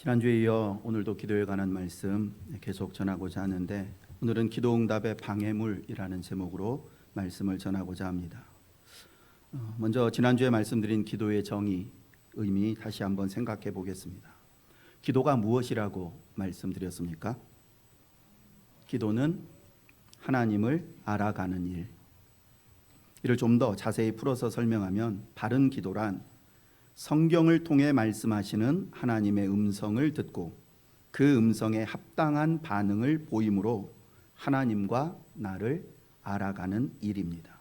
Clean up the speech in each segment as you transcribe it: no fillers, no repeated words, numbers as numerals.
지난주에 이어 오늘도 기도에 관한 말씀 계속 전하고자 하는데, 오늘은 기도응답의 방해물이라는 제목으로 말씀을 전하고자 합니다. 먼저 지난주에 말씀드린 기도의 정의, 의미 다시 한번 생각해 보겠습니다. 기도가 무엇이라고 말씀드렸습니까? 기도는 하나님을 알아가는 일. 이를 좀 더 자세히 풀어서 설명하면, 바른 기도란 성경을 통해 말씀하시는 하나님의 음성을 듣고 그 음성에 합당한 반응을 보임으로 하나님과 나를 알아가는 일입니다.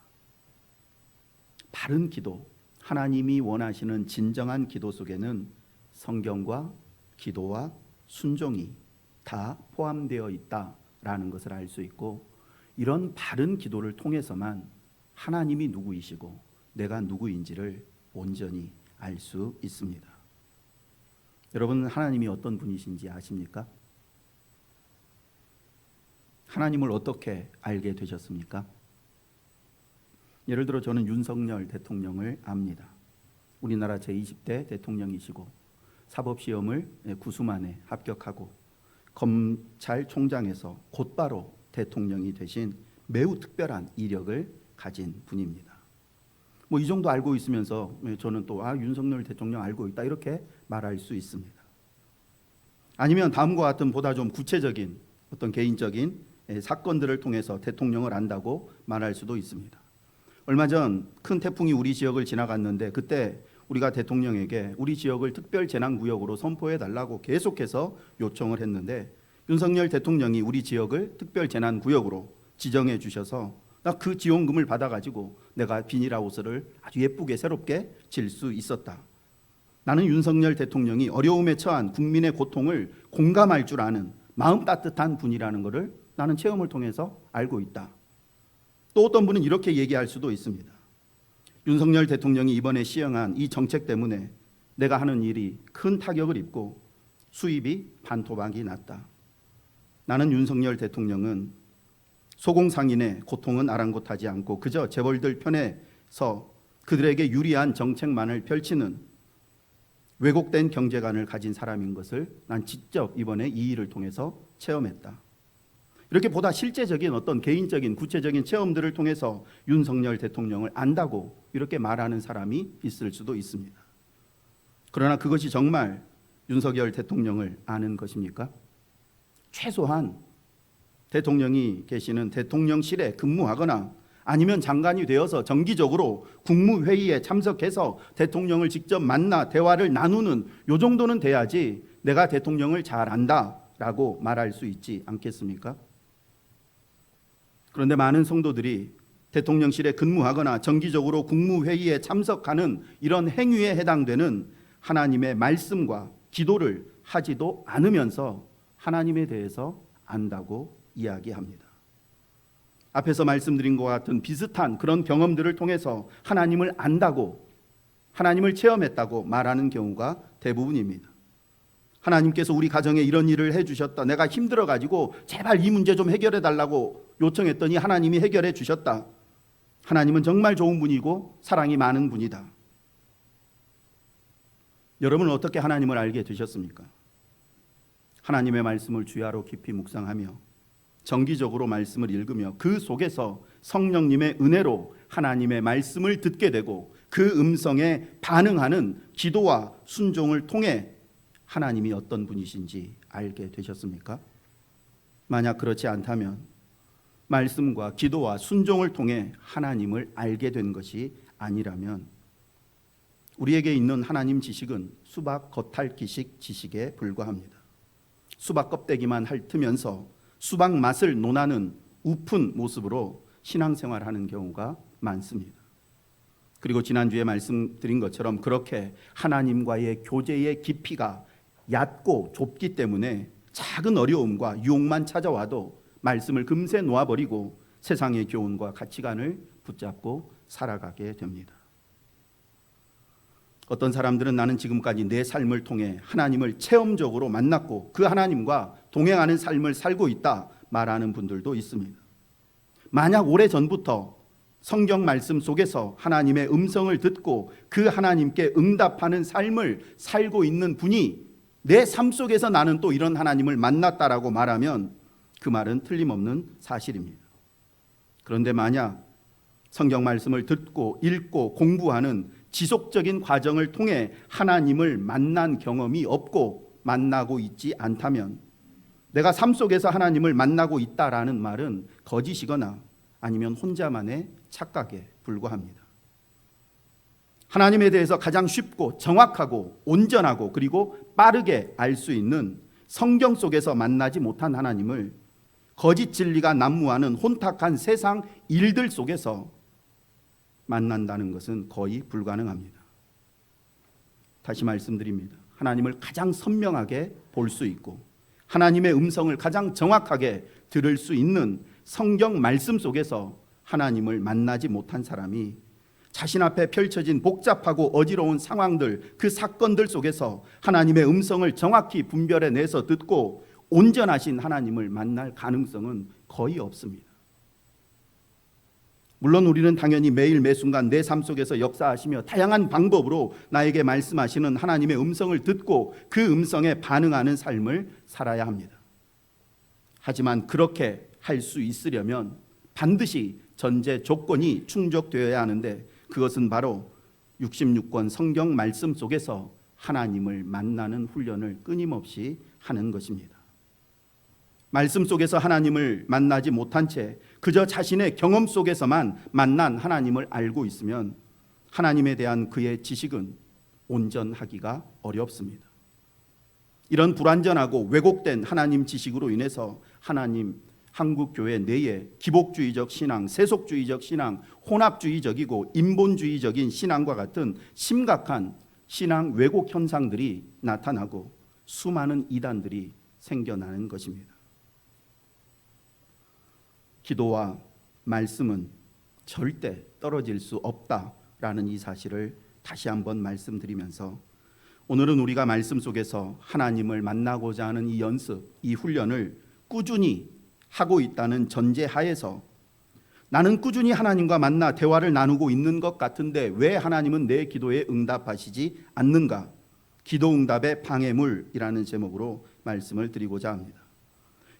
바른 기도, 하나님이 원하시는 진정한 기도 속에는 성경과 기도와 순종이 다 포함되어 있다라는 것을 알 수 있고, 이런 바른 기도를 통해서만 하나님이 누구이시고 내가 누구인지를 온전히 알 수 있습니다. 여러분, 하나님이 어떤 분이신지 아십니까? 하나님을 어떻게 알게 되셨습니까? 예를 들어 저는 윤석열 대통령을 압니다. 우리나라 제20대 대통령이시고 사법시험을 9수 만에 합격하고 검찰총장에서 곧바로 대통령이 되신 매우 특별한 이력을 가진 분입니다. 이 정도 알고 있으면서 저는 또 윤석열 대통령 알고 있다 이렇게 말할 수 있습니다. 아니면 다음과 같은 보다 좀 구체적인 어떤 개인적인 사건들을 통해서 대통령을 안다고 말할 수도 있습니다. 얼마 전 큰 태풍이 우리 지역을 지나갔는데, 그때 우리가 대통령에게 우리 지역을 특별재난구역으로 선포해 달라고 계속해서 요청을 했는데, 윤석열 대통령이 우리 지역을 특별재난구역으로 지정해 주셔서 나 그 지원금을 받아가지고 내가 비닐하우스를 아주 예쁘게 새롭게 질 수 있었다. 나는 윤석열 대통령이 어려움에 처한 국민의 고통을 공감할 줄 아는 마음 따뜻한 분이라는 것을 나는 체험을 통해서 알고 있다. 또 어떤 분은 이렇게 얘기할 수도 있습니다. 윤석열 대통령이 이번에 시행한 이 정책 때문에 내가 하는 일이 큰 타격을 입고 수입이 반토막이 났다. 나는 윤석열 대통령은 소공상인의 고통은 아랑곳하지 않고 그저 재벌들 편에서 그들에게 유리한 정책만을 펼치는 왜곡된 경제관을 가진 사람인 것을 난 직접 이번에 이 일을 통해서 체험했다. 이렇게 보다 실제적인 어떤 개인적인 구체적인 체험들을 통해서 윤석열 대통령을 안다고 이렇게 말하는 사람이 있을 수도 있습니다. 그러나 그것이 정말 윤석열 대통령을 아는 것입니까? 최소한 대통령이 계시는 대통령실에 근무하거나 아니면 장관이 되어서 정기적으로 국무회의에 참석해서 대통령을 직접 만나 대화를 나누는 요 정도는 돼야지 내가 대통령을 잘 안다라고 말할 수 있지 않겠습니까? 그런데 많은 성도들이 대통령실에 근무하거나 정기적으로 국무회의에 참석하는 이런 행위에 해당되는 하나님의 말씀과 기도를 하지도 않으면서 하나님에 대해서 안다고 이야기합니다. 앞에서 말씀드린 것과 같은 비슷한 그런 경험들을 통해서 하나님을 안다고, 하나님을 체험했다고 말하는 경우가 대부분입니다. 하나님께서 우리 가정에 이런 일을 해주셨다. 내가 힘들어가지고 제발 이 문제 좀 해결해 달라고 요청했더니 하나님이 해결해 주셨다. 하나님은 정말 좋은 분이고 사랑이 많은 분이다. 여러분은 어떻게 하나님을 알게 되셨습니까? 하나님의 말씀을 주야로 깊이 묵상하며 정기적으로 말씀을 읽으며 그 속에서 성령님의 은혜로 하나님의 말씀을 듣게 되고 그 음성에 반응하는 기도와 순종을 통해 하나님이 어떤 분이신지 알게 되셨습니까? 만약 그렇지 않다면 말씀과 기도와 순종을 통해 하나님을 알게 된 것이 아니라면 우리에게 있는 하나님 지식은 수박 겉핥기식 지식에 불과합니다. 수박 껍데기만 핥으면서 수박 맛을 논하는 우픈 모습으로 신앙생활하는 경우가 많습니다. 그리고 지난주에 말씀드린 것처럼 그렇게 하나님과의 교제의 깊이가 얕고 좁기 때문에 작은 어려움과 유혹만 찾아와도 말씀을 금세 놓아버리고 세상의 교훈과 가치관을 붙잡고 살아가게 됩니다. 어떤 사람들은 나는 지금까지 내 삶을 통해 하나님을 체험적으로 만났고 그 하나님과 동행하는 삶을 살고 있다 말하는 분들도 있습니다. 만약 오래전부터 성경 말씀 속에서 하나님의 음성을 듣고 그 하나님께 응답하는 삶을 살고 있는 분이 내 삶 속에서 나는 또 이런 하나님을 만났다라고 말하면 그 말은 틀림없는 사실입니다. 그런데 만약 성경 말씀을 듣고 읽고 공부하는 지속적인 과정을 통해 하나님을 만난 경험이 없고 만나고 있지 않다면 내가 삶 속에서 하나님을 만나고 있다라는 말은 거짓이거나 아니면 혼자만의 착각에 불과합니다. 하나님에 대해서 가장 쉽고 정확하고 온전하고 그리고 빠르게 알 수 있는 성경 속에서 만나지 못한 하나님을 거짓 진리가 난무하는 혼탁한 세상 일들 속에서 만난다는 것은 거의 불가능합니다. 다시 말씀드립니다. 하나님을 가장 선명하게 볼 수 있고 하나님의 음성을 가장 정확하게 들을 수 있는 성경 말씀 속에서 하나님을 만나지 못한 사람이 자신 앞에 펼쳐진 복잡하고 어지러운 상황들, 그 사건들 속에서 하나님의 음성을 정확히 분별해내서 듣고 온전하신 하나님을 만날 가능성은 거의 없습니다. 물론 우리는 당연히 매일 매순간 내 삶 속에서 역사하시며 다양한 방법으로 나에게 말씀하시는 하나님의 음성을 듣고 그 음성에 반응하는 삶을 살아야 합니다. 하지만 그렇게 할 수 있으려면 반드시 전제 조건이 충족되어야 하는데 그것은 바로 66권 성경 말씀 속에서 하나님을 만나는 훈련을 끊임없이 하는 것입니다. 말씀 속에서 하나님을 만나지 못한 채 그저 자신의 경험 속에서만 만난 하나님을 알고 있으면 하나님에 대한 그의 지식은 온전하기가 어렵습니다. 이런 불완전하고 왜곡된 하나님 지식으로 인해서 한국 교회 내에 기복주의적 신앙, 세속주의적 신앙, 혼합주의적이고 인본주의적인 신앙과 같은 심각한 신앙 왜곡 현상들이 나타나고 수많은 이단들이 생겨나는 것입니다. 기도와 말씀은 절대 떨어질 수 없다라는 이 사실을 다시 한번 말씀드리면서 오늘은 우리가 말씀 속에서 하나님을 만나고자 하는 이 연습, 이 훈련을 꾸준히 하고 있다는 전제하에서 나는 꾸준히 하나님과 만나 대화를 나누고 있는 것 같은데 왜 하나님은 내 기도에 응답하시지 않는가? 기도 응답의 방해물이라는 제목으로 말씀을 드리고자 합니다.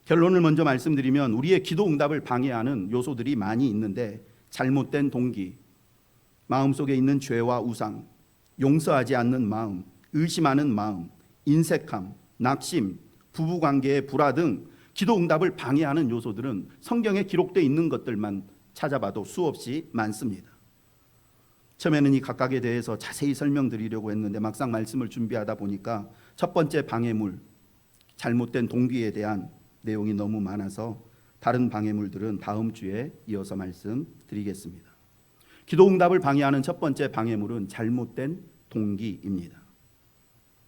결론을 먼저 말씀드리면 우리의 기도 응답을 방해하는 요소들이 많이 있는데 잘못된 동기, 마음속에 있는 죄와 우상, 용서하지 않는 마음, 의심하는 마음, 인색함, 낙심, 부부관계의 불화 등 기도 응답을 방해하는 요소들은 성경에 기록되어 있는 것들만 찾아봐도 수없이 많습니다. 처음에는 이 각각에 대해서 자세히 설명드리려고 했는데 막상 말씀을 준비하다 보니까 첫 번째 방해물, 잘못된 동기에 대한 내용이 너무 많아서 다른 방해물들은 다음 주에 이어서 말씀드리겠습니다. 기도 응답을 방해하는 첫 번째 방해물은 잘못된 동기입니다.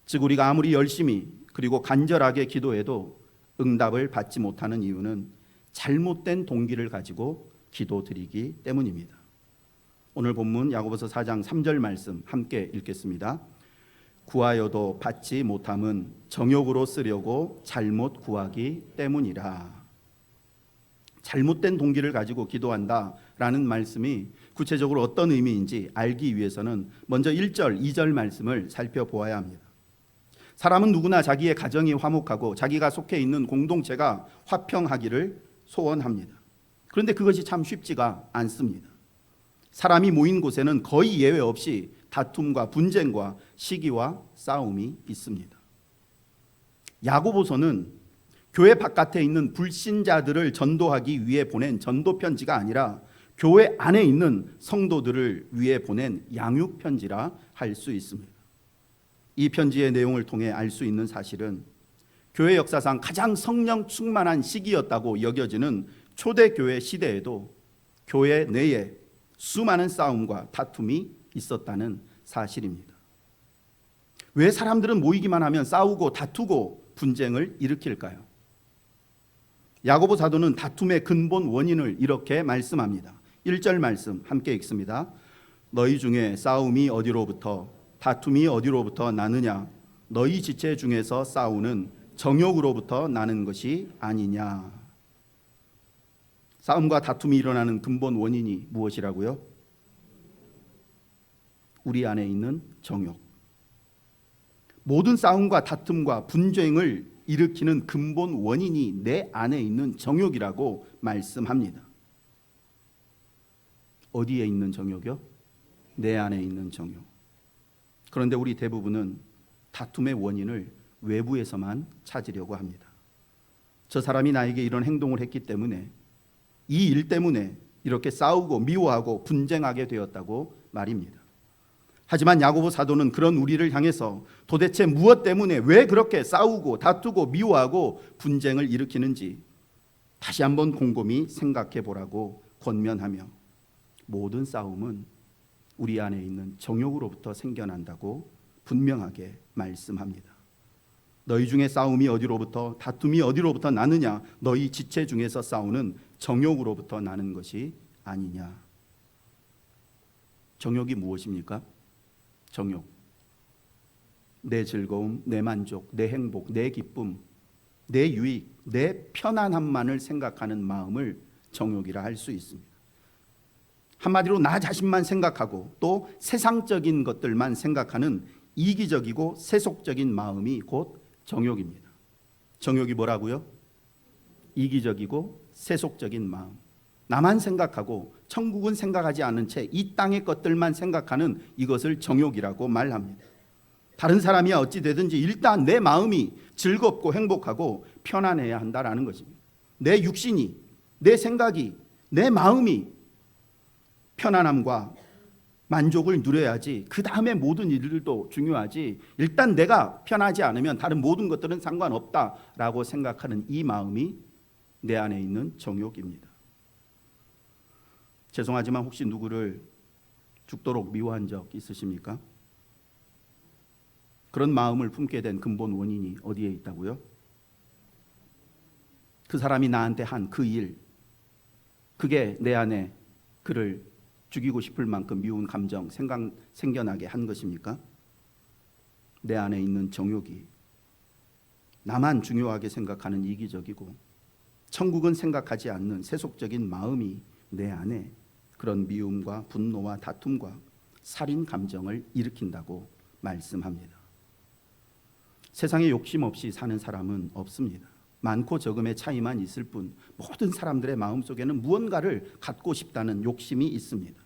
즉 우리가 아무리 열심히 그리고 간절하게 기도해도 응답을 받지 못하는 이유는 잘못된 동기를 가지고 기도드리기 때문입니다. 오늘 본문 야고보서 4장 3절 말씀 함께 읽겠습니다. 구하여도 받지 못함은 정욕으로 쓰려고 잘못 구하기 때문이라. 잘못된 동기를 가지고 기도한다라는 말씀이 구체적으로 어떤 의미인지 알기 위해서는 먼저 1절, 2절 말씀을 살펴보아야 합니다. 사람은 누구나 자기의 가정이 화목하고 자기가 속해 있는 공동체가 화평하기를 소원합니다. 그런데 그것이 참 쉽지가 않습니다. 사람이 모인 곳에는 거의 예외 없이 다툼과 분쟁과 시기와 싸움이 있습니다. 야고보서는 교회 바깥에 있는 불신자들을 전도하기 위해 보낸 전도 편지가 아니라 교회 안에 있는 성도들을 위해 보낸 양육 편지라 할 수 있습니다. 이 편지의 내용을 통해 알 수 있는 사실은 교회 역사상 가장 성령 충만한 시기였다고 여겨지는 초대교회 시대에도 교회 내에 수많은 싸움과 다툼이 있었다는 사실입니다. 왜 사람들은 모이기만 하면 싸우고 다투고 분쟁을 일으킬까요? 야고보 사도는 다툼의 근본 원인을 이렇게 말씀합니다. 1절 말씀 함께 읽습니다. 너희 중에 싸움이 어디로부터 다툼이 어디로부터 나느냐? 너희 지체 중에서 싸우는 정욕으로부터 나는 것이 아니냐? 싸움과 다툼이 일어나는 근본 원인이 무엇이라고요? 우리 안에 있는 정욕. 모든 싸움과 다툼과 분쟁을 일으키는 근본 원인이 내 안에 있는 정욕이라고 말씀합니다. 어디에 있는 정욕이요? 내 안에 있는 정욕. 그런데 우리 대부분은 다툼의 원인을 외부에서만 찾으려고 합니다. 저 사람이 나에게 이런 행동을 했기 때문에, 이 일 때문에 이렇게 싸우고 미워하고 분쟁하게 되었다고 말입니다. 하지만 야고보 사도는 그런 우리를 향해서 도대체 무엇 때문에 왜 그렇게 싸우고 다투고 미워하고 분쟁을 일으키는지 다시 한번 곰곰이 생각해 보라고 권면하며, 모든 싸움은 우리 안에 있는 정욕으로부터 생겨난다고 분명하게 말씀합니다. 너희 중에 싸움이 어디로부터, 다툼이 어디로부터 나느냐? 너희 지체 중에서 싸우는 정욕으로부터 나는 것이 아니냐. 정욕이 무엇입니까? 정욕, 내 즐거움, 내 만족, 내 행복, 내 기쁨, 내 유익, 내 편안함만을 생각하는 마음을 정욕이라 할 수 있습니다. 한마디로 나 자신만 생각하고 또 세상적인 것들만 생각하는 이기적이고 세속적인 마음이 곧 정욕입니다. 정욕이 뭐라고요? 이기적이고 세속적인 마음. 나만 생각하고 천국은 생각하지 않은 채 이 땅의 것들만 생각하는 이것을 정욕이라고 말합니다. 다른 사람이야 어찌 되든지 일단 내 마음이 즐겁고 행복하고 편안해야 한다라는 것입니다. 내 육신이, 내 생각이, 내 마음이 편안함과 만족을 누려야지 그 다음에 모든 일들도 중요하지, 일단 내가 편하지 않으면 다른 모든 것들은 상관없다라고 생각하는 이 마음이 내 안에 있는 정욕입니다. 죄송하지만 혹시 누구를 죽도록 미워한 적 있으십니까? 그런 마음을 품게 된 근본 원인이 어디에 있다고요? 그 사람이 나한테 한 그 일, 그게 내 안에 그를 죽이고 싶을 만큼 미운 감정 생겨나게 한 것입니까? 내 안에 있는 정욕이 나만 중요하게 생각하는 이기적이고 천국은 생각하지 않는 세속적인 마음이 내 안에 그런 미움과 분노와 다툼과 살인 감정을 일으킨다고 말씀합니다. 세상에 욕심 없이 사는 사람은 없습니다. 많고 적음의 차이만 있을 뿐 모든 사람들의 마음속에는 무언가를 갖고 싶다는 욕심이 있습니다.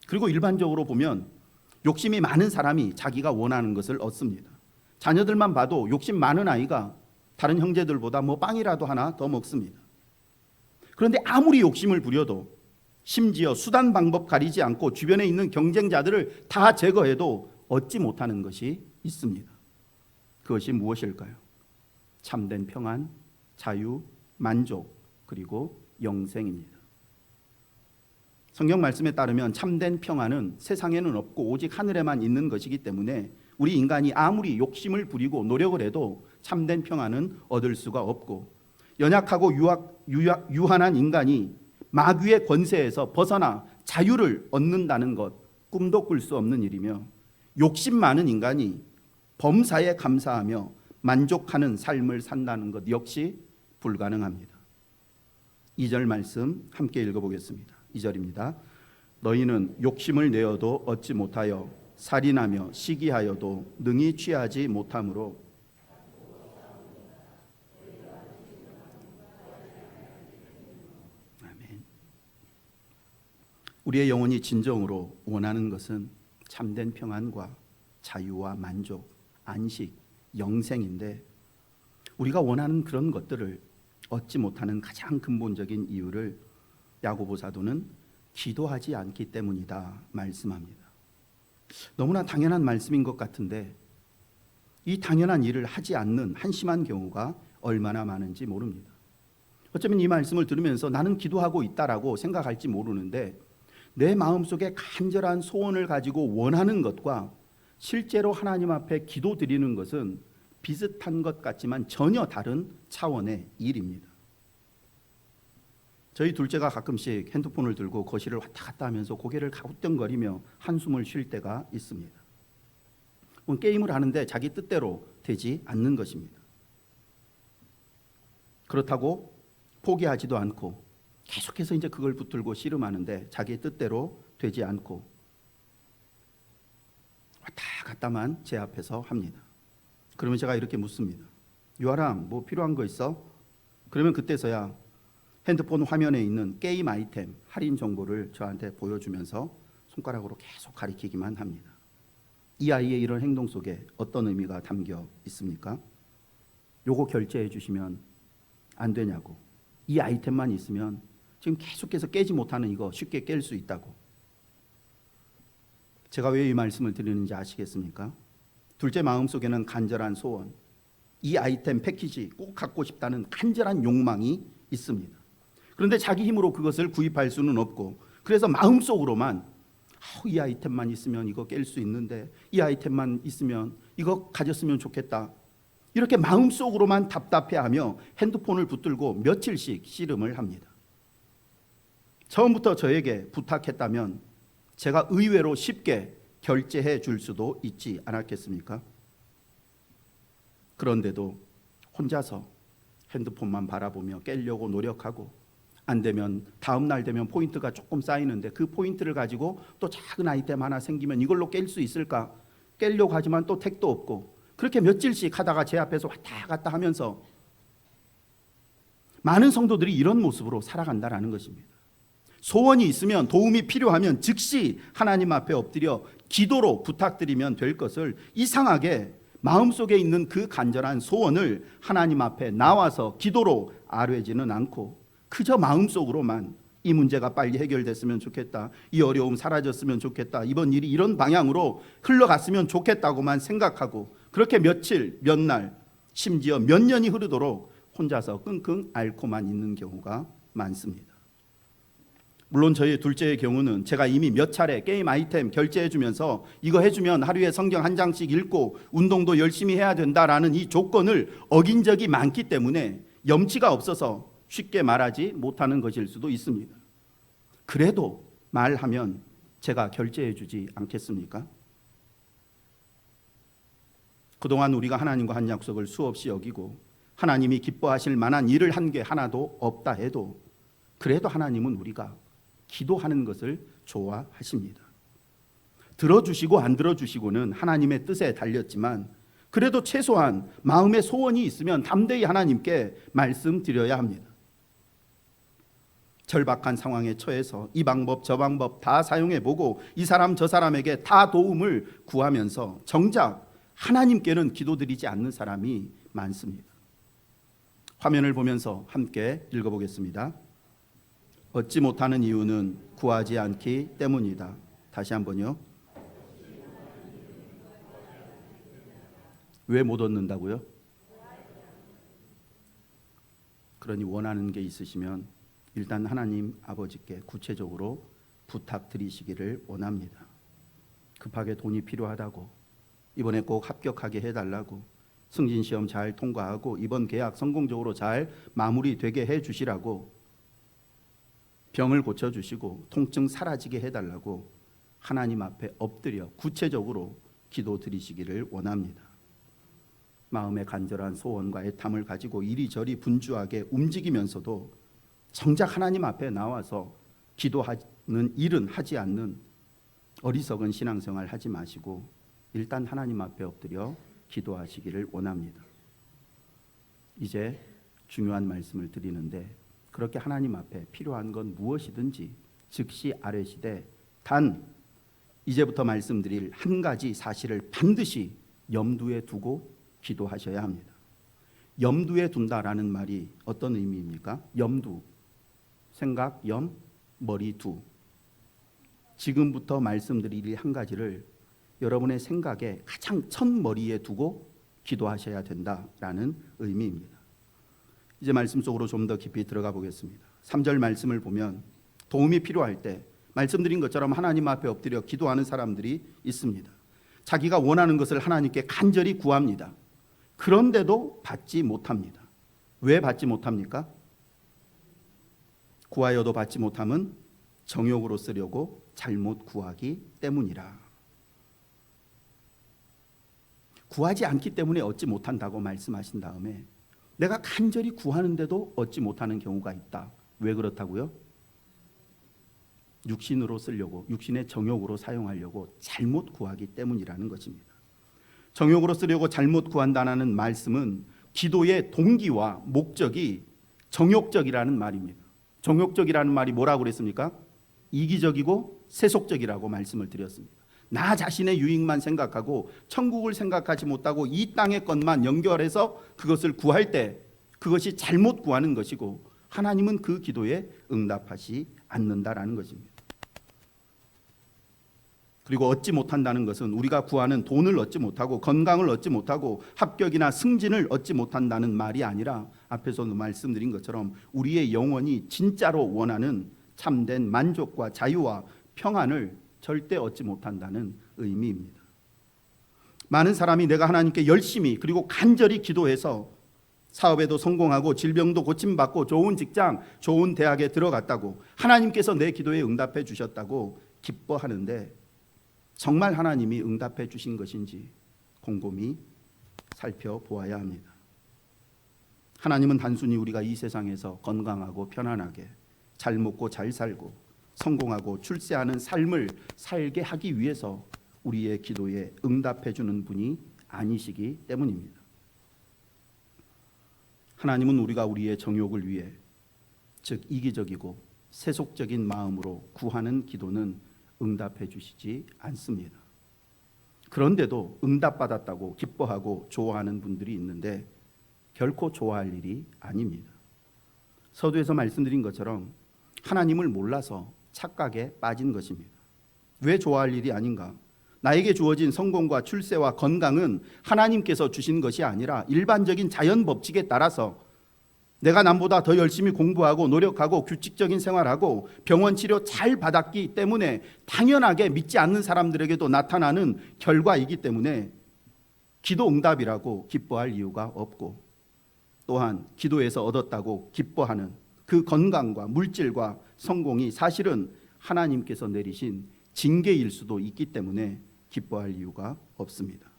그리고 일반적으로 보면 욕심이 많은 사람이 자기가 원하는 것을 얻습니다. 자녀들만 봐도 욕심 많은 아이가 다른 형제들보다 빵이라도 하나 더 먹습니다. 그런데 아무리 욕심을 부려도, 심지어 수단 방법 가리지 않고 주변에 있는 경쟁자들을 다 제거해도 얻지 못하는 것이 있습니다. 그것이 무엇일까요? 참된 평안, 자유, 만족, 그리고 영생입니다. 성경 말씀에 따르면 참된 평안은 세상에는 없고 오직 하늘에만 있는 것이기 때문에 우리 인간이 아무리 욕심을 부리고 노력을 해도 참된 평안은 얻을 수가 없고, 연약하고 유한한 인간이 마귀의 권세에서 벗어나 자유를 얻는다는 것, 꿈도 꿀 수 없는 일이며, 욕심 많은 인간이 범사에 감사하며 만족하는 삶을 산다는 것 역시 불가능합니다. 2절 말씀 함께 읽어보겠습니다. 2절입니다. 너희는 욕심을 내어도 얻지 못하여 살인하며 시기하여도 능히 취하지 못하므로. 아멘. 우리의 영혼이 진정으로 원하는 것은 참된 평안과 자유와 만족, 안식, 영생인데, 우리가 원하는 그런 것들을 얻지 못하는 가장 근본적인 이유를 야고보 사도는 기도하지 않기 때문이다 말씀합니다. 너무나 당연한 말씀인 것 같은데 이 당연한 일을 하지 않는 한심한 경우가 얼마나 많은지 모릅니다. 어쩌면 이 말씀을 들으면서 나는 기도하고 있다라고 생각할지 모르는데, 내 마음속에 간절한 소원을 가지고 원하는 것과 실제로 하나님 앞에 기도드리는 것은 비슷한 것 같지만 전혀 다른 차원의 일입니다. 저희 둘째가 가끔씩 핸드폰을 들고 거실을 왔다 갔다 하면서 고개를 갸우뚱거리며 한숨을 쉴 때가 있습니다. 게임을 하는데 자기 뜻대로 되지 않는 것입니다. 그렇다고 포기하지도 않고 계속해서 이제 그걸 붙들고 씨름하는데 자기 뜻대로 되지 않고 왔다 갔다만 제 앞에서 합니다. 그러면 제가 이렇게 묻습니다. 유아람, 뭐 필요한 거 있어? 그러면 그때서야 핸드폰 화면에 있는 게임 아이템 할인 정보를 저한테 보여주면서 손가락으로 계속 가리키기만 합니다. 이 아이의 이런 행동 속에 어떤 의미가 담겨 있습니까? 요거 결제해 주시면 안 되냐고. 이 아이템만 있으면 지금 계속해서 깨지 못하는 이거 쉽게 깰 수 있다고. 제가 왜 이 말씀을 드리는지 아시겠습니까? 둘째 마음속에는 간절한 소원, 이 아이템 패키지 꼭 갖고 싶다는 간절한 욕망이 있습니다. 그런데 자기 힘으로 그것을 구입할 수는 없고, 그래서 마음속으로만 이 아이템만 있으면 이거 깰 수 있는데, 이 아이템만 있으면 이거 가졌으면 좋겠다, 이렇게 마음속으로만 답답해하며 핸드폰을 붙들고 며칠씩 씨름을 합니다. 처음부터 저에게 부탁했다면 제가 의외로 쉽게 결제해 줄 수도 있지 않았겠습니까? 그런데도 혼자서 핸드폰만 바라보며 깨려고 노력하고, 안 되면 다음 날 되면 포인트가 조금 쌓이는데 그 포인트를 가지고 또 작은 아이템 하나 생기면 이걸로 깰 수 있을까? 깨려고 하지만 또 택도 없고, 그렇게 며칠씩 하다가 제 앞에서 왔다 갔다 하면서 많은 성도들이 이런 모습으로 살아간다라는 것입니다. 소원이 있으면, 도움이 필요하면 즉시 하나님 앞에 엎드려 기도로 부탁드리면 될 것을, 이상하게 마음속에 있는 그 간절한 소원을 하나님 앞에 나와서 기도로 아뢰지는 않고, 그저 마음속으로만 이 문제가 빨리 해결됐으면 좋겠다, 이 어려움 사라졌으면 좋겠다, 이번 일이 이런 방향으로 흘러갔으면 좋겠다고만 생각하고, 그렇게 며칠, 몇 날, 심지어 몇 년이 흐르도록 혼자서 끙끙 앓고만 있는 경우가 많습니다. 물론 저희 둘째의 경우는 제가 이미 몇 차례 게임 아이템 결제해주면서 이거 해주면 하루에 성경 한 장씩 읽고 운동도 열심히 해야 된다라는 이 조건을 어긴 적이 많기 때문에 염치가 없어서 쉽게 말하지 못하는 것일 수도 있습니다. 그래도 말하면 제가 결제해주지 않겠습니까? 그동안 우리가 하나님과 한 약속을 수없이 어기고 하나님이 기뻐하실 만한 일을 한 게 하나도 없다 해도, 그래도 하나님은 우리가 기도하는 것을 좋아하십니다. 들어주시고 안 들어주시고는 하나님의 뜻에 달렸지만, 그래도 최소한 마음의 소원이 있으면 담대히 하나님께 말씀드려야 합니다. 절박한 상황에 처해서 이 방법 저 방법 다 사용해보고 이 사람 저 사람에게 다 도움을 구하면서 정작 하나님께는 기도드리지 않는 사람이 많습니다. 화면을 보면서 함께 읽어보겠습니다. 얻지 못하는 이유는 구하지 않기 때문이다. 다시 한번요. 왜 못 얻는다고요? 그러니 원하는 게 있으시면 일단 하나님 아버지께 구체적으로 부탁드리시기를 원합니다. 급하게 돈이 필요하다고, 이번에 꼭 합격하게 해달라고, 승진시험 잘 통과하고 이번 계약 성공적으로 잘 마무리되게 해주시라고, 병을 고쳐주시고 통증 사라지게 해달라고 하나님 앞에 엎드려 구체적으로 기도드리시기를 원합니다. 마음의 간절한 소원과 애탐을 가지고 이리저리 분주하게 움직이면서도 정작 하나님 앞에 나와서 기도하는 일은 하지 않는 어리석은 신앙생활 하지 마시고 일단 하나님 앞에 엎드려 기도하시기를 원합니다. 이제 중요한 말씀을 드리는데, 그렇게 하나님 앞에 필요한 건 무엇이든지 즉시 아뢰시되, 단 이제부터 말씀드릴 한 가지 사실을 반드시 염두에 두고 기도하셔야 합니다. 염두에 둔다라는 말이 어떤 의미입니까? 염두, 생각, 염, 머리, 두. 지금부터 말씀드릴 한 가지를 여러분의 생각에 가장 첫머리에 두고 기도하셔야 된다라는 의미입니다. 이제 말씀 속으로 좀 더 깊이 들어가 보겠습니다. 3절 말씀을 보면 도움이 필요할 때 말씀드린 것처럼 하나님 앞에 엎드려 기도하는 사람들이 있습니다. 자기가 원하는 것을 하나님께 간절히 구합니다. 그런데도 받지 못합니다. 왜 받지 못합니까? 구하여도 받지 못함은 정욕으로 쓰려고 잘못 구하기 때문이라. 구하지 않기 때문에 얻지 못한다고 말씀하신 다음에 내가 간절히 구하는데도 얻지 못하는 경우가 있다. 왜 그렇다고요? 육신으로 쓰려고, 육신의 정욕으로 사용하려고 잘못 구하기 때문이라는 것입니다. 정욕으로 쓰려고 잘못 구한다는 말씀은 기도의 동기와 목적이 정욕적이라는 말입니다. 정욕적이라는 말이 뭐라고 그랬습니까? 이기적이고 세속적이라고 말씀을 드렸습니다. 나 자신의 유익만 생각하고 천국을 생각하지 못하고 이 땅의 것만 연결해서 그것을 구할 때 그것이 잘못 구하는 것이고 하나님은 그 기도에 응답하지 않는다라는 것입니다. 그리고 얻지 못한다는 것은 우리가 구하는 돈을 얻지 못하고 건강을 얻지 못하고 합격이나 승진을 얻지 못한다는 말이 아니라 앞에서도 말씀드린 것처럼 우리의 영혼이 진짜로 원하는 참된 만족과 자유와 평안을 절대 얻지 못한다는 의미입니다. 많은 사람이 내가 하나님께 열심히 그리고 간절히 기도해서 사업에도 성공하고 질병도 고침받고 좋은 직장, 좋은 대학에 들어갔다고 하나님께서 내 기도에 응답해 주셨다고 기뻐하는데 정말 하나님이 응답해 주신 것인지 곰곰이 살펴보아야 합니다. 하나님은 단순히 우리가 이 세상에서 건강하고 편안하게 잘 먹고 잘 살고 성공하고 출세하는 삶을 살게 하기 위해서 우리의 기도에 응답해 주는 분이 아니시기 때문입니다. 하나님은 우리가 우리의 정욕을 위해 즉 이기적이고 세속적인 마음으로 구하는 기도는 응답해 주시지 않습니다. 그런데도 응답받았다고 기뻐하고 좋아하는 분들이 있는데 결코 좋아할 일이 아닙니다. 서두에서 말씀드린 것처럼 하나님을 몰라서 착각에 빠진 것입니다. 왜 좋아할 일이 아닌가? 나에게 주어진 성공과 출세와 건강은 하나님께서 주신 것이 아니라 일반적인 자연 법칙에 따라서 내가 남보다 더 열심히 공부하고 노력하고 규칙적인 생활하고 병원 치료 잘 받았기 때문에 당연하게 믿지 않는 사람들에게도 나타나는 결과이기 때문에 기도 응답이라고 기뻐할 이유가 없고 또한 기도에서 얻었다고 기뻐하는 그 건강과 물질과 성공이 사실은 하나님께서 내리신 징계일 수도 있기 때문에 기뻐할 이유가 없습니다.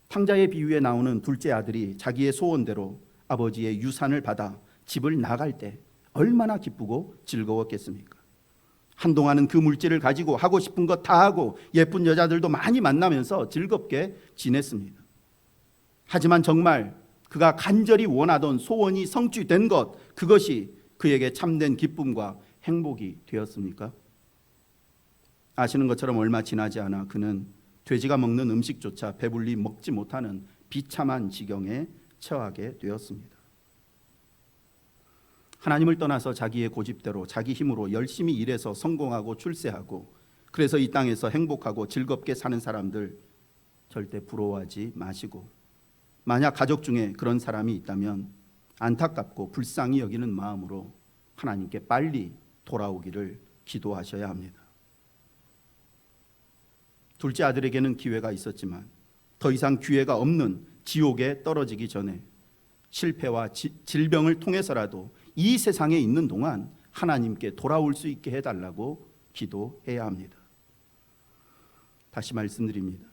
탕자의 비유에 나오는 둘째 아들이 자기의 소원대로 아버지의 유산을 받아 집을 나갈 때 얼마나 기쁘고 즐거웠겠습니까? 한동안은 그 물질을 가지고 하고 싶은 것 다 하고 예쁜 여자들도 많이 만나면서 즐겁게 지냈습니다. 하지만 정말 그가 간절히 원하던 소원이 성취된 것, 그것이 그에게 참된 기쁨과 행복이 되었습니까? 아시는 것처럼 얼마 지나지 않아 그는 돼지가 먹는 음식조차 배불리 먹지 못하는 비참한 지경에 처하게 되었습니다. 하나님을 떠나서 자기의 고집대로 자기 힘으로 열심히 일해서 성공하고 출세하고 그래서 이 땅에서 행복하고 즐겁게 사는 사람들 절대 부러워하지 마시고 만약 가족 중에 그런 사람이 있다면 안타깝고 불쌍히 여기는 마음으로 하나님께 빨리 돌아오기를 기도하셔야 합니다. 둘째 아들에게는 기회가 있었지만 더 이상 기회가 없는 지옥에 떨어지기 전에 실패와 질병을 통해서라도 이 세상에 있는 동안 하나님께 돌아올 수 있게 해달라고 기도해야 합니다. 다시 말씀드립니다.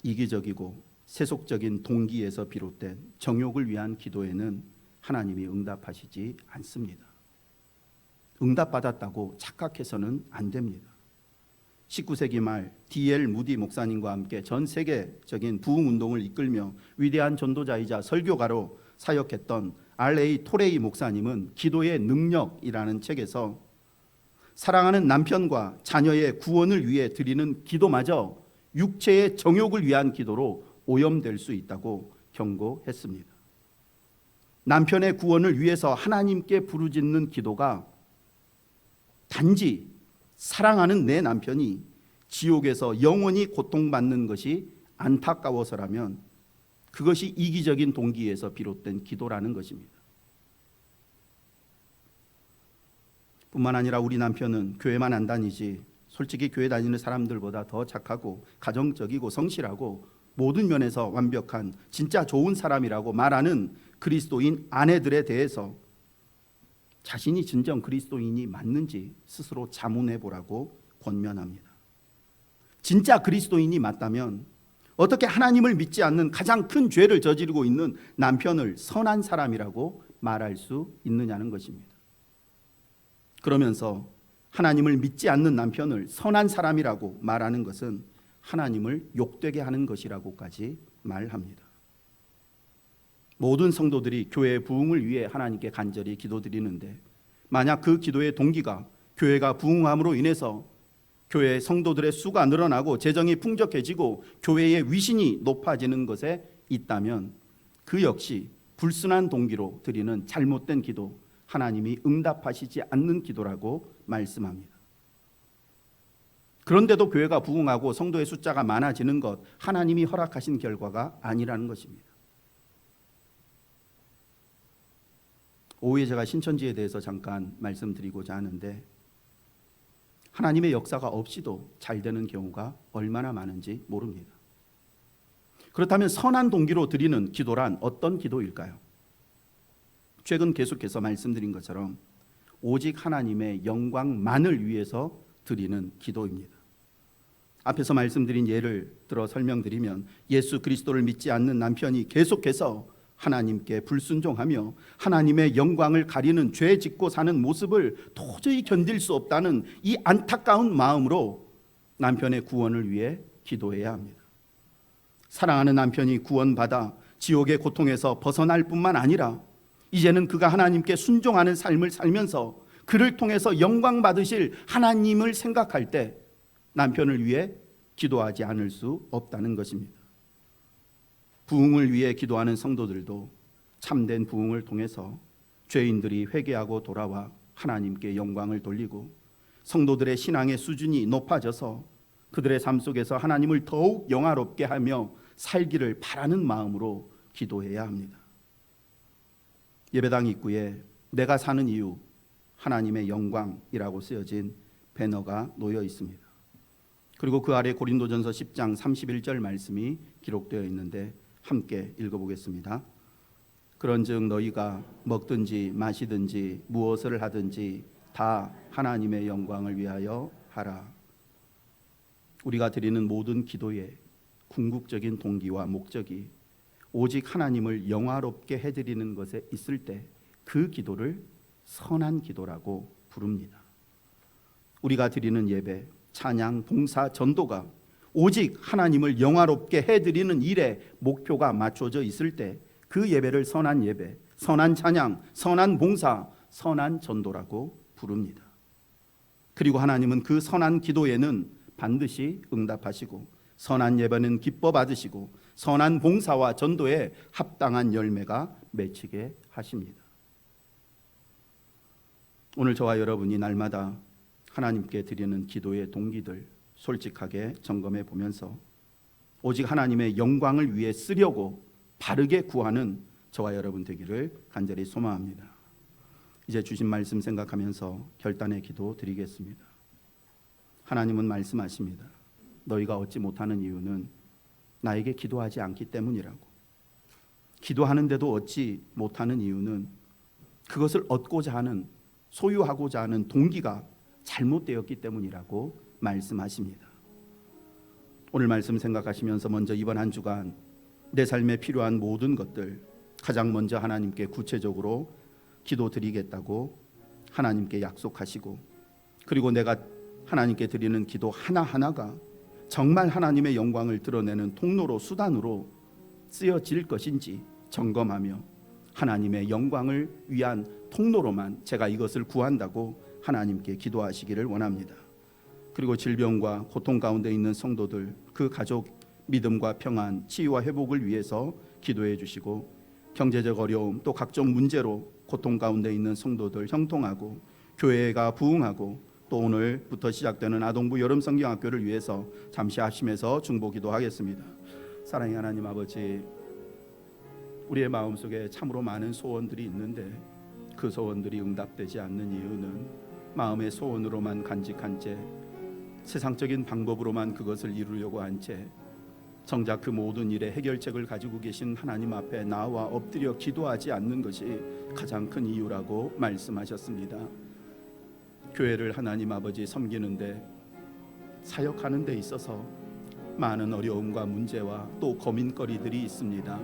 이기적이고 세속적인 동기에서 비롯된 정욕을 위한 기도에는 하나님이 응답하시지 않습니다. 응답받았다고 착각해서는 안 됩니다. 19세기 말 D.L. 무디 목사님과 함께 전 세계적인 부흥운동을 이끌며 위대한 전도자이자 설교가로 사역했던 R.A. 토레이 목사님은 기도의 능력이라는 책에서 사랑하는 남편과 자녀의 구원을 위해 드리는 기도마저 육체의 정욕을 위한 기도로 오염될 수 있다고 경고했습니다. 남편의 구원을 위해서 하나님께 부르짖는 기도가 단지 사랑하는 내 남편이 지옥에서 영원히 고통받는 것이 안타까워서라면 그것이 이기적인 동기에서 비롯된 기도라는 것입니다. 뿐만 아니라 우리 남편은 교회만 안 다니지 솔직히 교회 다니는 사람들보다 더 착하고 가정적이고 성실하고 모든 면에서 완벽한 진짜 좋은 사람이라고 말하는 그리스도인 아내들에 대해서 자신이 진정 그리스도인이 맞는지 스스로 자문해 보라고 권면합니다. 진짜 그리스도인이 맞다면 어떻게 하나님을 믿지 않는 가장 큰 죄를 저지르고 있는 남편을 선한 사람이라고 말할 수 있느냐는 것입니다. 그러면서 하나님을 믿지 않는 남편을 선한 사람이라고 말하는 것은 하나님을 욕되게 하는 것이라고까지 말합니다. 모든 성도들이 교회의 부흥을 위해 하나님께 간절히 기도드리는데 만약 그 기도의 동기가 교회가 부흥함으로 인해서 교회 성도들의 수가 늘어나고 재정이 풍족해지고 교회의 위신이 높아지는 것에 있다면 그 역시 불순한 동기로 드리는 잘못된 기도, 하나님이 응답하시지 않는 기도라고 말씀합니다. 그런데도 교회가 부흥하고 성도의 숫자가 많아지는 것, 하나님이 허락하신 결과가 아니라는 것입니다. 오후에 제가 신천지에 대해서 잠깐 말씀드리고자 하는데 하나님의 역사가 없이도 잘 되는 경우가 얼마나 많은지 모릅니다. 그렇다면 선한 동기로 드리는 기도란 어떤 기도일까요? 최근 계속해서 말씀드린 것처럼 오직 하나님의 영광만을 위해서 드리는 기도입니다. 앞에서 말씀드린 예를 들어 설명드리면 예수 그리스도를 믿지 않는 남편이 계속해서 하나님께 불순종하며 하나님의 영광을 가리는 죄 짓고 사는 모습을 도저히 견딜 수 없다는 이 안타까운 마음으로 남편의 구원을 위해 기도해야 합니다. 사랑하는 남편이 구원받아 지옥의 고통에서 벗어날 뿐만 아니라 이제는 그가 하나님께 순종하는 삶을 살면서 그를 통해서 영광 받으실 하나님을 생각할 때 남편을 위해 기도하지 않을 수 없다는 것입니다. 부흥을 위해 기도하는 성도들도 참된 부흥을 통해서 죄인들이 회개하고 돌아와 하나님께 영광을 돌리고 성도들의 신앙의 수준이 높아져서 그들의 삶 속에서 하나님을 더욱 영화롭게 하며 살기를 바라는 마음으로 기도해야 합니다. 예배당 입구에 내가 사는 이유 하나님의 영광이라고 쓰여진 배너가 놓여 있습니다. 그리고 그 아래 고린도전서 10장 31절 말씀이 기록되어 있는데 함께 읽어보겠습니다. 그런즉 너희가 먹든지 마시든지 무엇을 하든지 다 하나님의 영광을 위하여 하라. 우리가 드리는 모든 기도의 궁극적인 동기와 목적이 오직 하나님을 영화롭게 해드리는 것에 있을 때 그 기도를 선한 기도라고 부릅니다. 우리가 드리는 예배, 찬양, 봉사, 전도가 오직 하나님을 영화롭게 해드리는 일에 목표가 맞춰져 있을 때 그 예배를 선한 예배, 선한 찬양, 선한 봉사, 선한 전도라고 부릅니다. 그리고 하나님은 그 선한 기도에는 반드시 응답하시고 선한 예배는 기뻐 받으시고 선한 봉사와 전도에 합당한 열매가 맺히게 하십니다. 오늘 저와 여러분이 날마다 하나님께 드리는 기도의 동기들 솔직하게 점검해 보면서 오직 하나님의 영광을 위해 쓰려고 바르게 구하는 저와 여러분 되기를 간절히 소망합니다. 이제 주신 말씀 생각하면서 결단의 기도 드리겠습니다. 하나님은 말씀하십니다. 너희가 얻지 못하는 이유는 나에게 기도하지 않기 때문이라고. 기도하는데도 얻지 못하는 이유는 그것을 얻고자 하는, 소유하고자 하는 동기가 잘못되었기 때문이라고 말씀하십니다. 오늘 말씀 생각하시면서 먼저 이번 한 주간 내 삶에 필요한 모든 것들 가장 먼저 하나님께 구체적으로 기도드리겠다고 하나님께 약속하시고, 그리고 내가 하나님께 드리는 기도 하나하나가 정말 하나님의 영광을 드러내는 통로로, 수단으로 쓰여질 것인지 점검하며 하나님의 영광을 위한 통로로만 제가 이것을 구한다고 하나님께 기도하시기를 원합니다. 그리고 질병과 고통 가운데 있는 성도들, 그 가족 믿음과 평안, 치유와 회복을 위해서 기도해 주시고, 경제적 어려움 또 각종 문제로 고통 가운데 있는 성도들 형통하고 교회가 부흥하고 또 오늘부터 시작되는 아동부 여름 성경학교를 위해서 잠시 합심해서 중보기도 하겠습니다. 사랑의 하나님 아버지, 우리의 마음속에 참으로 많은 소원들이 있는데 그 소원들이 응답되지 않는 이유는 마음의 소원으로만 간직한 채, 세상적인 방법으로만 그것을 이루려고 한 채 정작 그 모든 일의 해결책을 가지고 계신 하나님 앞에 나와 엎드려 기도하지 않는 것이 가장 큰 이유라고 말씀하셨습니다. 교회를 하나님 아버지 섬기는데, 사역하는 데 있어서 많은 어려움과 문제와 또 고민거리들이 있습니다.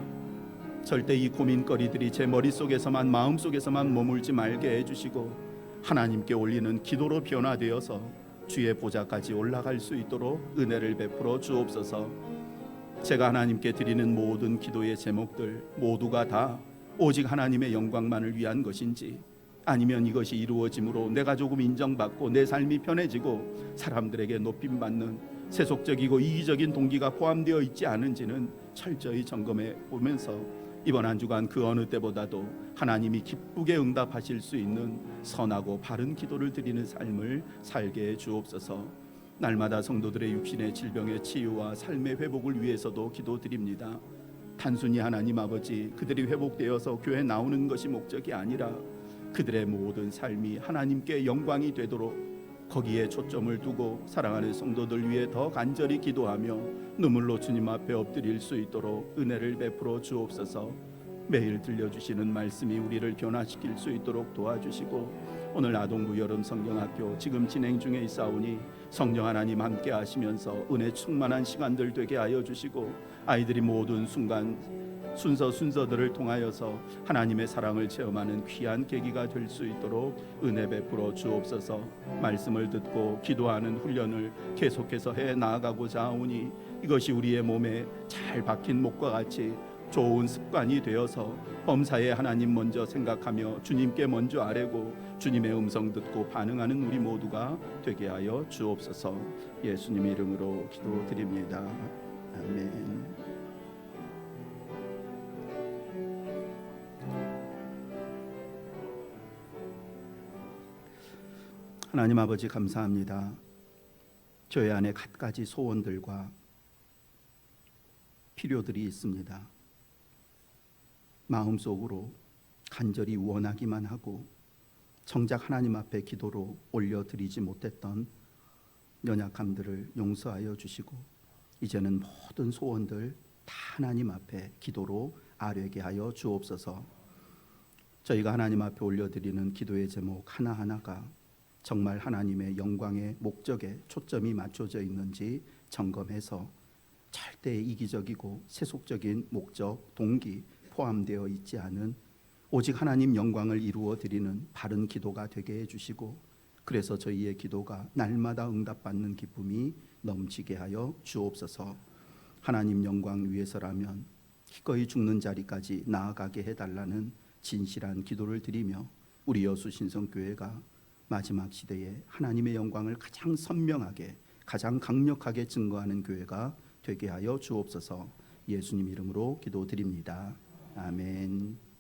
절대 이 고민거리들이 제 머릿속에서만, 마음속에서만 머물지 말게 해주시고 하나님께 올리는 기도로 변화되어서 주의 보좌까지 올라갈 수 있도록 은혜를 베풀어 주옵소서. 제가 하나님께 드리는 모든 기도의 제목들 모두가 다 오직 하나님의 영광만을 위한 것인지, 아니면 이것이 이루어짐으로 내가 조금 인정받고 내 삶이 편해지고 사람들에게 높임받는 세속적이고 이기적인 동기가 포함되어 있지 않은지는 철저히 점검해 보면서 이번 한 주간 그 어느 때보다도 하나님이 기쁘게 응답하실 수 있는 선하고 바른 기도를 드리는 삶을 살게 해 주옵소서. 날마다 성도들의 육신의 질병의 치유와 삶의 회복을 위해서도 기도드립니다. 단순히 하나님 아버지 그들이 회복되어서 교회 나오는 것이 목적이 아니라 그들의 모든 삶이 하나님께 영광이 되도록 거기에 초점을 두고 사랑하는 성도들 위해 더 간절히 기도하며 눈물로 주님 앞에 엎드릴 수 있도록 은혜를 베풀어 주옵소서. 매일 들려주시는 말씀이 우리를 변화시킬 수 있도록 도와주시고, 오늘 아동부 여름 성경학교 지금 진행 중에 있사오니 성령 하나님 함께 하시면서 은혜 충만한 시간들 되게 하여 주시고, 아이들이 모든 순서들을 통하여서 하나님의 사랑을 체험하는 귀한 계기가 될 수 있도록 은혜 베풀어 주옵소서. 말씀을 듣고 기도하는 훈련을 계속해서 해 나아가고자 하오니 이것이 우리의 몸에 잘 박힌 목과 같이 좋은 습관이 되어서 범사에 하나님 먼저 생각하며 주님께 먼저 아뢰고 주님의 음성 듣고 반응하는 우리 모두가 되게 하여 주옵소서. 예수님 이름으로 기도드립니다. 아멘. 하나님 아버지 감사합니다. 저희 안에 갖가지 소원들과 필요들이 있습니다. 마음속으로 간절히 원하기만 하고 정작 하나님 앞에 기도로 올려드리지 못했던 연약함들을 용서하여 주시고, 이제는 모든 소원들 다 하나님 앞에 기도로 아뢰게 하여 주옵소서. 저희가 하나님 앞에 올려드리는 기도의 제목 하나하나가 정말 하나님의 영광의 목적에 초점이 맞춰져 있는지 점검해서 절대 이기적이고 세속적인 목적, 동기 포함되어 있지 않은 오직 하나님 영광을 이루어 드리는 바른 기도가 되게 해주시고, 그래서 저희의 기도가 날마다 응답받는 기쁨이 넘치게 하여 주옵소서. 하나님 영광 위해서라면 기꺼이 죽는 자리까지 나아가게 해달라는 진실한 기도를 드리며, 우리 여수신성교회가 마지막 시대에 하나님의 영광을 가장 선명하게 가장 강력하게 증거하는 교회가 되게 하여 주옵소서. 예수님 이름으로 기도드립니다. 아멘.